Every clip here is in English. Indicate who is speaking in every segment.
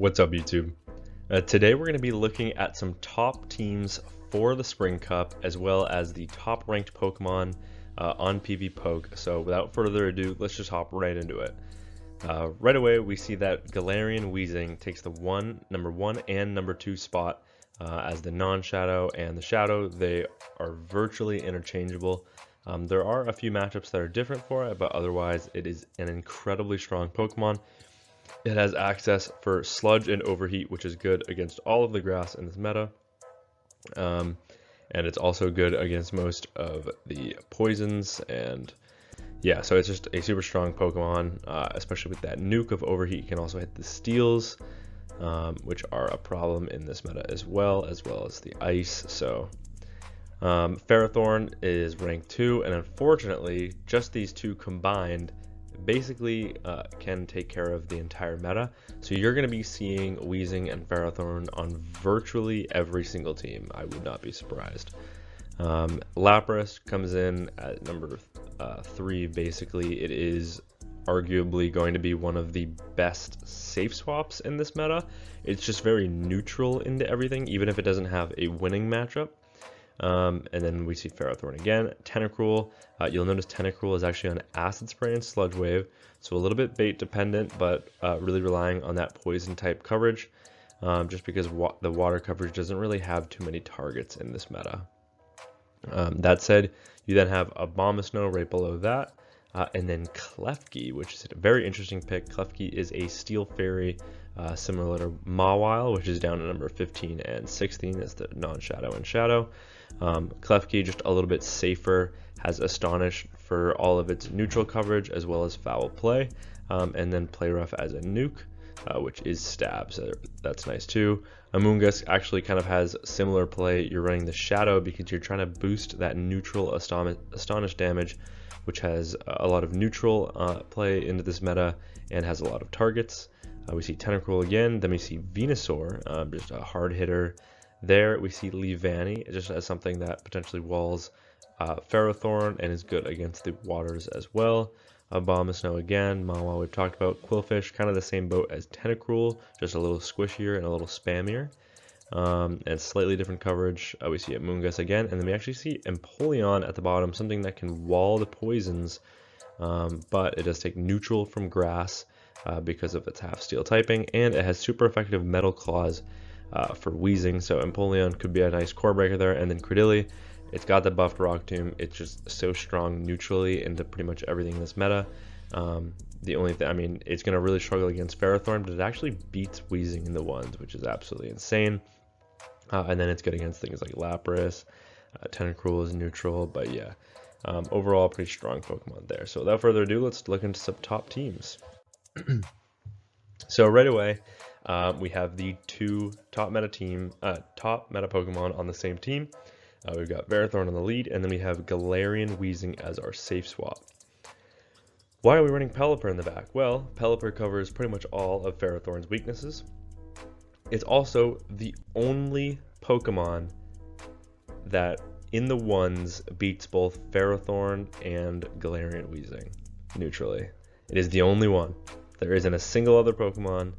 Speaker 1: What's up, YouTube? Today we're going to be looking at some top teams for the Spring Cup, as well as the top ranked Pokemon on PvPoke. So without further ado, let's just hop right into it. Right away, we see that Galarian Weezing takes the number one and number 2 spot as the non-Shadow and the Shadow. They are virtually interchangeable. There are a few matchups that are different for it, but otherwise it is an incredibly strong Pokemon. It has access for Sludge and Overheat, which is good against all of the grass in this meta. And it's also good against most of the poisons. And yeah, so it's just a super strong Pokemon, especially with that nuke of Overheat. You can also hit the Steels, which are a problem in this meta as well as the Ice. So Ferrothorn is rank 2, and unfortunately, just these two combined basically can take care of the entire meta. So you're going to be seeing Weezing and Ferrothorn on virtually every single team. I would not be surprised. Lapras comes in at number 3. Basically, it is arguably going to be one of the best safe swaps in this meta. It's just very neutral into everything, even if it doesn't have a winning matchup. And then we see Ferrothorn again. Tentacruel, you'll notice Tentacruel is actually on Acid Spray and Sludge Wave, so a little bit bait dependent, but really relying on that poison type coverage, just because the water coverage doesn't really have too many targets in this meta. That said, you then have Abomasnow right below that, and then Klefki, which is a very interesting pick. Klefki is a Steel Fairy, similar to Mawile, which is down to number 15 and 16 as the non-Shadow and Shadow. Klefki just a little bit safer, has Astonish for all of its neutral coverage as well as foul play, and then Play Rough as a nuke, which is stab, so that's nice too. Amoonguss actually kind of has similar play. You're running the Shadow because you're trying to boost that neutral Astonish damage, which has a lot of neutral play into this meta and has a lot of targets. We see Tentacruel again, then we see Venusaur, just a hard hitter. There we see Leavanny, just as something that potentially walls Ferrothorn and is good against the waters as well. Abomasnow again, Mawile we've talked about. Quillfish, kind of the same boat as Tentacruel, just a little squishier and a little spammier. And slightly different coverage. We see Amoonguss again, and then we actually see Empoleon at the bottom, something that can wall the poisons, but it does take neutral from grass because of its half steel typing, and it has super effective Metal Claws for Weezing, so Empoleon could be a nice core breaker there. And then Credilli, it's got the buffed Rock Tomb. It's just so strong neutrally into pretty much everything in this meta. The only thing, I mean, it's going to really struggle against Ferrothorn, but it actually beats Weezing in the ones, which is absolutely insane. And then it's good against things like Lapras. Tentacruel is neutral, but yeah, overall pretty strong Pokemon there. So without further ado, let's look into some top teams. So right away, we have the two top meta Pokemon on the same team. We've got Ferrothorn on the lead, and then we have Galarian Weezing as our safe swap. Why are we running Pelipper in the back? Well, Pelipper covers pretty much all of Ferrothorn's weaknesses. It's also the only Pokemon that in the ones beats both Ferrothorn and Galarian Weezing neutrally. It is the only one. There isn't a single other Pokemon.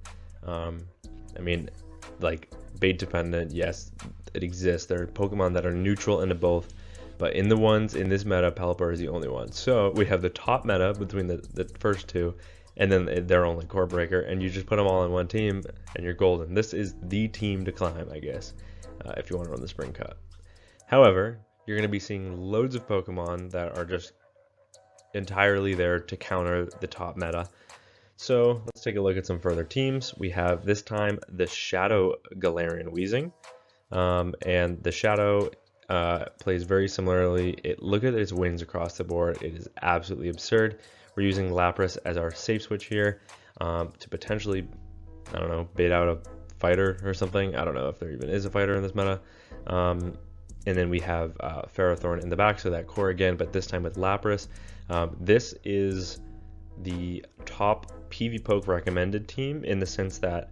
Speaker 1: I mean, like, bait dependent, yes, it exists. There are Pokemon that are neutral into both, but in the ones in this meta, Pelipper is the only one. So we have the top meta between the first two, and then their only core breaker, and you just put them all in one team, and you're golden. This is the team to climb, I guess, if you want to run the Spring Cup. However, you're going to be seeing loads of Pokemon that are just entirely there to counter the top meta. So let's take a look at some further teams. We have this time the Shadow Galarian Weezing, and the Shadow plays very similarly. Look at its wins across the board. It is absolutely absurd. We're using Lapras as our safe switch here to potentially, I don't know, bait out a fighter or something. I don't know if there even is a fighter in this meta. And then we have Ferrothorn in the back, so that core again, but this time with Lapras. This is the top PvPoke recommended team in the sense that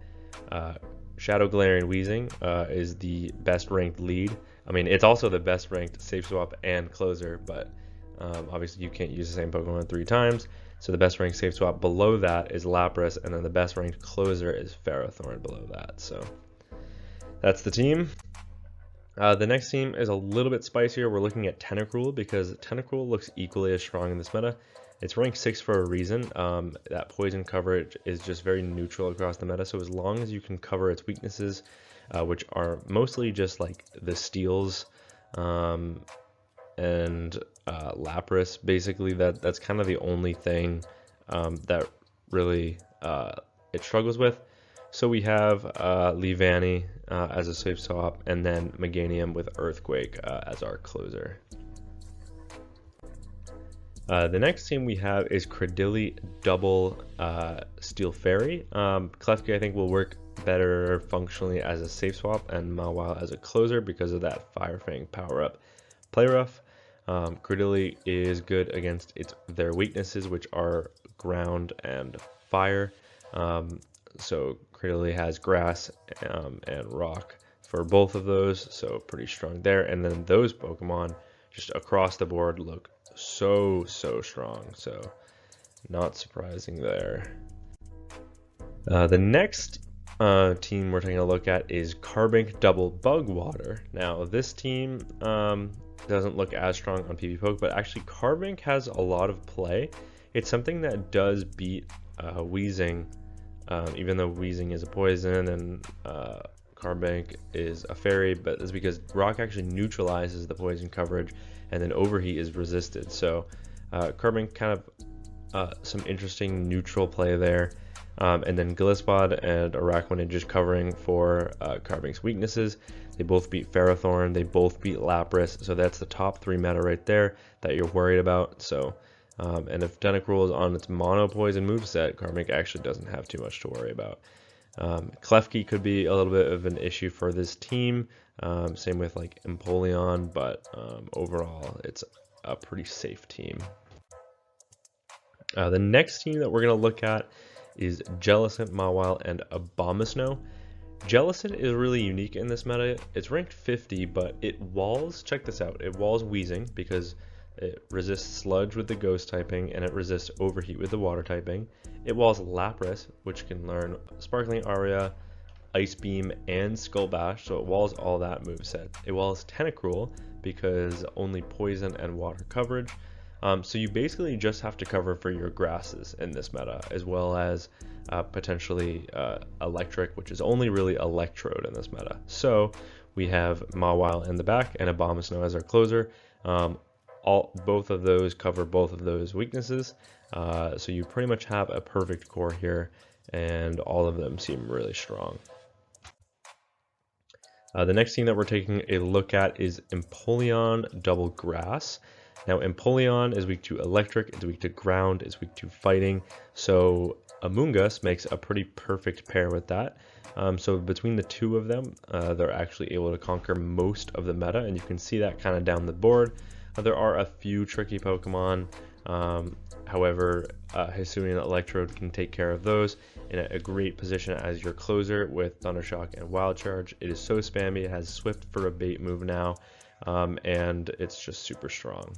Speaker 1: Shadow Galarian Weezing is the best ranked lead. I mean, it's also the best ranked safe swap and closer, but obviously you can't use the same Pokemon 3 times. So the best ranked safe swap below that is Lapras, and then the best ranked closer is Ferrothorn below that. So that's the team. The next team is a little bit spicier. We're looking at Tentacruel because Tentacruel looks equally as strong in this meta. It's ranked 6 for a reason. That poison coverage is just very neutral across the meta. So as long as you can cover its weaknesses, which are mostly just like the steals and Lapras, basically that's kind of the only thing that really it struggles with. So we have Leavanny as a safe swap, and then Meganium with Earthquake as our closer. The next team we have is Cradily double Steel Fairy. Klefki I think will work better functionally as a safe swap, and Mawile as a closer because of that Fire Fang power up. Play rough. Cradily is good against their weaknesses, which are ground and fire. So Cradily has grass and rock for both of those, so pretty strong there. And then those Pokemon just across the board look so strong, so not surprising there. The next team we're taking a look at is Carbink double Bug Water. Now this team doesn't look as strong on PvPoke, but actually Carbink has a lot of play. It's something that does beat Weezing, even though Weezing is a poison and Carbink is a fairy, but it's because Rock actually neutralizes the poison coverage, and then Overheat is resisted. So Carbink kind of some interesting neutral play there. And then Gliscod and Araquanid just covering for Carbink's weaknesses. They both beat Ferrothorn, they both beat Lapras, so that's the top 3 meta right there that you're worried about. So, and if Tentacruel is on its mono poison moveset, Carbink actually doesn't have too much to worry about. Klefki could be a little bit of an issue for this team, same with like Empoleon, but overall it's a pretty safe team. The next team that we're going to look at is Jellicent, Mawile, and Abomasnow. Jellicent is really unique in this meta. It's ranked 50, but it walls, check this out, it walls Weezing because it resists Sludge with the Ghost typing, and it resists Overheat with the Water typing. It walls Lapras, which can learn Sparkling Aria, Ice Beam, and Skull Bash, so it walls all that moveset. It walls Tentacruel because only Poison and Water coverage. So you basically just have to cover for your grasses in this meta, as well as potentially Electric, which is only really Electrode in this meta. So we have Mawile in the back and Abomasnow as our closer. Both of those cover both of those weaknesses. So you pretty much have a perfect core here, and all of them seem really strong. The next team that we're taking a look at is Empoleon double Grass. Now Empoleon is weak to electric, it's weak to ground, it's weak to fighting, so Amoonguss makes a pretty perfect pair with that. So between the two of them, they're actually able to conquer most of the meta, and you can see that kind of down the board. There are a few tricky Pokemon, however, Hisuian Electrode can take care of those in a great position as your closer with Thundershock and Wild Charge. It is so spammy, it has Swift for a bait move now, and it's just super strong.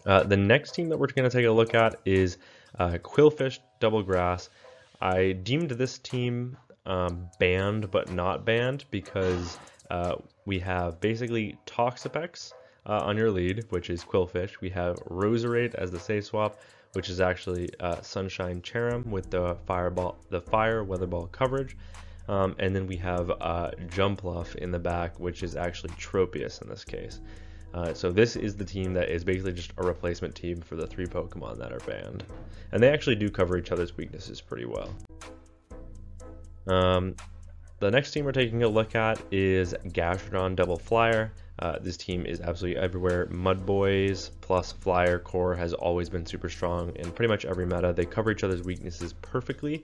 Speaker 1: The next team that we're going to take a look at is Qwilfish double Grass. I deemed this team banned but not banned because we have basically Toxapex on your lead, which is Qwilfish. We have Roserade as the safe swap, which is actually Sunshine Cherrim with the Fire Weather Ball coverage. And then we have Jumpluff in the back, which is actually Tropius in this case. So this is the team that is basically just a replacement team for the 3 Pokemon that are banned. And they actually do cover each other's weaknesses pretty well. The next team we're taking a look at is Gastrodon double Flyer. This team is absolutely everywhere. Mud Boys plus Flyer core has always been super strong in pretty much every meta. They cover each other's weaknesses perfectly.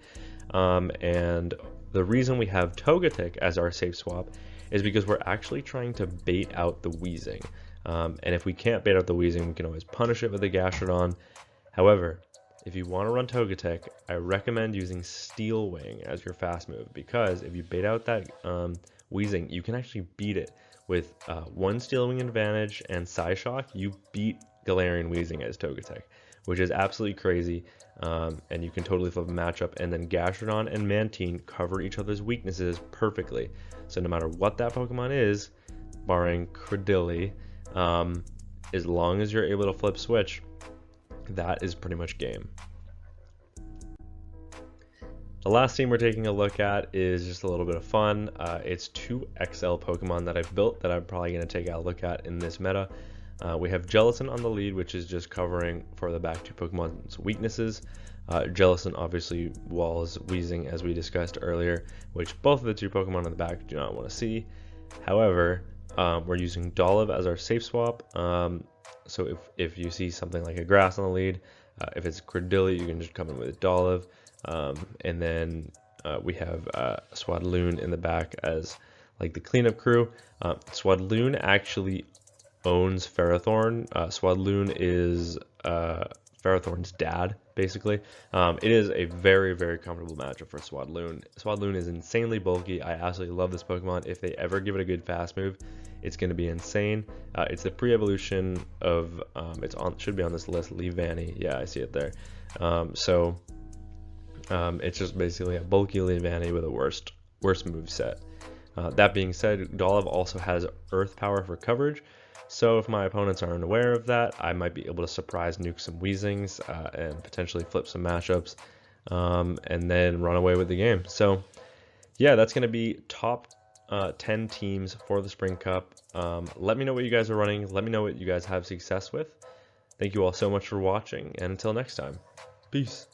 Speaker 1: And the reason we have Togetic as our safe swap is because we're actually trying to bait out the Weezing. And if we can't bait out the Weezing, we can always punish it with a Gastrodon. However, if you want to run Togetic, I recommend using Steel Wing as your fast move, because if you bait out that Weezing, you can actually beat it with 1 Steel Wing advantage and Psyshock. You beat Galarian Weezing as Togetic. which is absolutely crazy. And you can totally flip a matchup, and then Gastrodon and Mantine cover each other's weaknesses perfectly. So no matter what that Pokemon is, barring Credilli, as long as you're able to flip switch, that is pretty much game. The last team we're taking a look at is just a little bit of fun. It's 2 XL Pokemon that I've built that I'm probably going to take a look at in this meta. We have Jellicent on the lead, which is just covering for the back 2 Pokemon's weaknesses. Jellicent obviously walls Weezing, as we discussed earlier, which both of the 2 Pokemon on the back do not want to see. However, we're using Dolliv as our safe swap. So if you see something like a Grass on the lead, if it's Credilli, you can just come in with Dolliv. And then we have Swadloon in the back as like the cleanup crew. Swadloon actually owns Ferrothorn. Swadloon is Ferrothorn's dad, basically. It is a very, very comfortable matchup for Swadloon. Swadloon is insanely bulky. I absolutely love this Pokemon. If they ever give it a good fast move, it's going to be insane. It's the pre-evolution of, should be on this list, Leavanny. Yeah, I see it there. It's just basically a bulky Leavanny with a worst move set. That being said, Dolliv also has Earth Power for coverage, so if my opponents aren't aware of that, I might be able to surprise nuke some Weezings and potentially flip some matchups, and then run away with the game. So yeah, that's going to be top 10 teams for the Spring Cup. Let me know what you guys are running. Let me know what you guys have success with. Thank you all so much for watching, and until next time, peace.